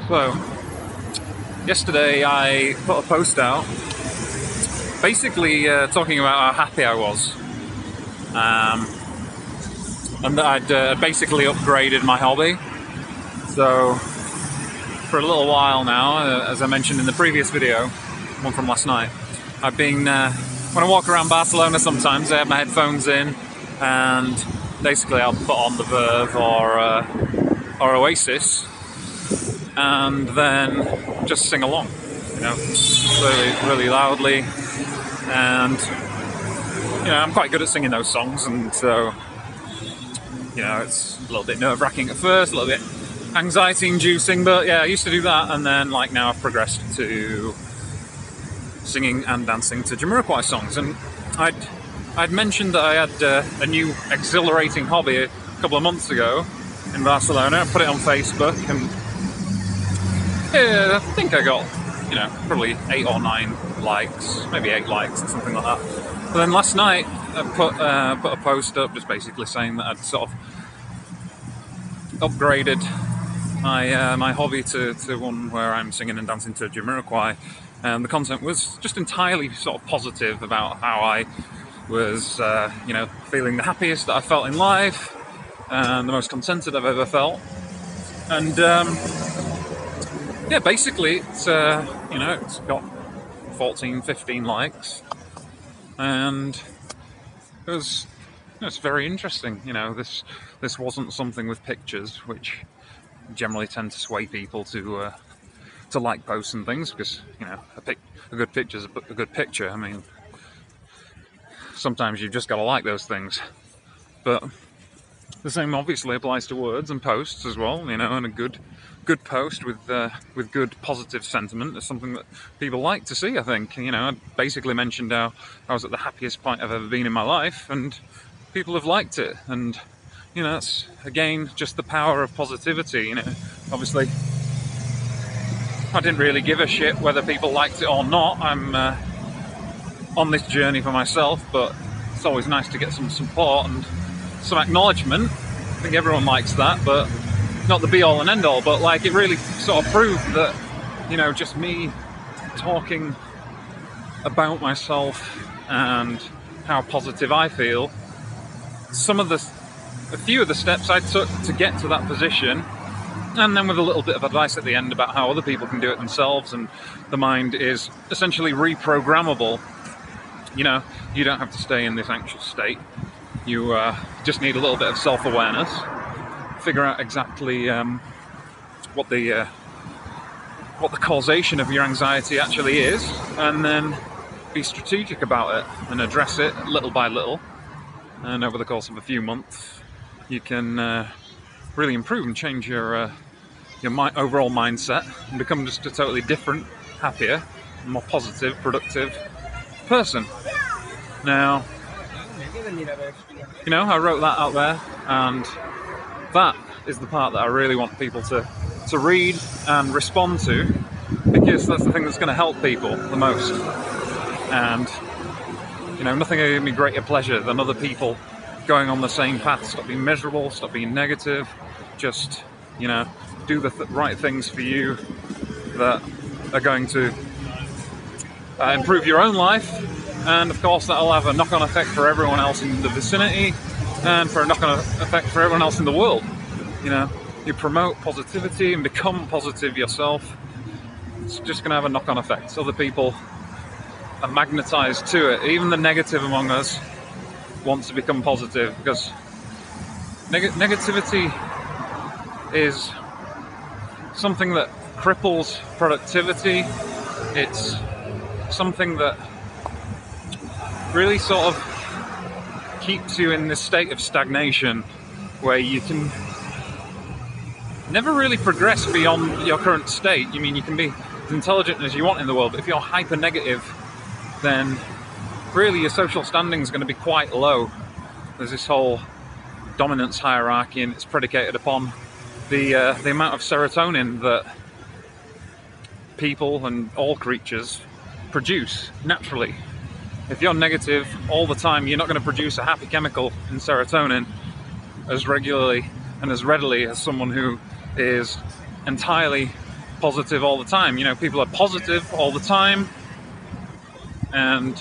So, yesterday I put a post out basically talking about how happy I was, and that I'd basically upgraded my hobby. So, for a little while now, as I mentioned in the previous video, one from last night, I've been, when I walk around Barcelona sometimes, I have my headphones in, and basically I'll put on The Verve or Oasis, and then just sing along, really loudly. And I'm quite good at singing those songs, and so it's a little bit nerve-wracking at first, a little bit anxiety-inducing, but yeah, I used to do that, and then now I've progressed to singing and dancing to Jamiroquai songs. And I'd mentioned that I had a new exhilarating hobby a couple of months ago in Barcelona. I put it on Facebook, and I think I got probably 8 or 9 likes, maybe 8 likes or something like that. But then last night I put a post up just basically saying that I'd sort of upgraded my hobby to one where I'm singing and dancing to Jamiroquai, and the content was just entirely sort of positive about how I was feeling the happiest that I felt in life and the most contented I've ever felt. And basically it's it's got 14-15 likes, and it's very interesting. This wasn't something with pictures, which generally tend to sway people to like posts and things, because a good picture's a good picture. I mean, sometimes you've just got to like those things, but the same obviously applies to words and posts as well. And a good post with good positive sentiment is something that people like to see, I think. I basically mentioned how I was at the happiest point I've ever been in my life, and people have liked it. And that's again just the power of positivity. Obviously I didn't really give a shit whether people liked it or not. I'm on this journey for myself, but it's always nice to get some support and some acknowledgement. I think everyone likes that, but not the be-all and end-all. But it really sort of proved that just me talking about myself and how positive I feel, a few of the steps I took to get to that position, and then with a little bit of advice at the end about how other people can do it themselves, and the mind is essentially reprogrammable. You don't have to stay in this anxious state. You just need a little bit of self-awareness, figure out exactly what the causation of your anxiety actually is, and then be strategic about it and address it little by little. And over the course of a few months, you can really improve and change your overall mindset and become just a totally different, happier, more positive, productive person. Now, I wrote that out there, and that is the part that I really want people to read and respond to, because that's the thing that's going to help people the most. And nothing will give me greater pleasure than other people going on the same path. Stop being miserable, stop being negative, just do the right things for you that are going to improve your own life, and of course that'll have a knock-on effect for everyone else in the vicinity, and for a knock-on effect for everyone else in the world. You promote positivity and become positive yourself, it's just going to have a knock-on effect. Other people are magnetized to it. Even the negative among us wants to become positive, because negativity is something that cripples productivity. It's something that really sort of keeps you in this state of stagnation, where you can never really progress beyond your current state. You can be as intelligent as you want in the world, but if you're hyper negative, then really your social standing is going to be quite low. There's this whole dominance hierarchy, and it's predicated upon the amount of serotonin that people and all creatures produce naturally. If you're negative all the time, you're not going to produce a happy chemical in serotonin as regularly and as readily as someone who is entirely positive all the time. You know, people are positive all the time, and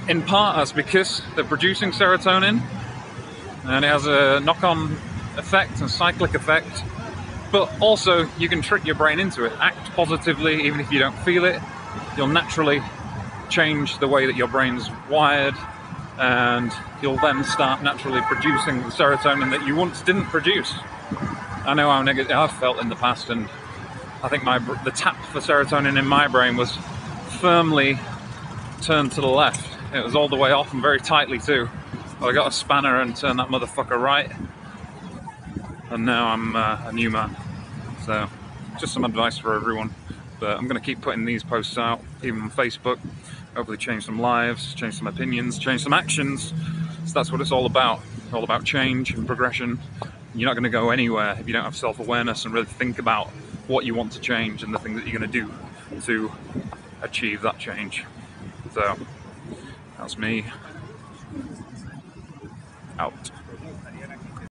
in part that's because they're producing serotonin, and it has a knock-on effect and cyclic effect. But also, you can trick your brain into it. Act positively, even if you don't feel it. You'll naturally change the way that your brain's wired, and you'll then start naturally producing the serotonin that you once didn't produce. I know how negative I've felt in the past, and I think the tap for serotonin in my brain was firmly turned to the left. It was all the way off, and very tightly too. I got a spanner and turned that motherfucker right, and now I'm a new man. So, just some advice for everyone. But I'm going to keep putting these posts out, even on Facebook. Hopefully change some lives, change some opinions, change some actions. So that's what it's all about. It's all about change and progression. You're not going to go anywhere if you don't have self-awareness and really think about what you want to change and the things that you're going to do to achieve that change. So, that's me. Out.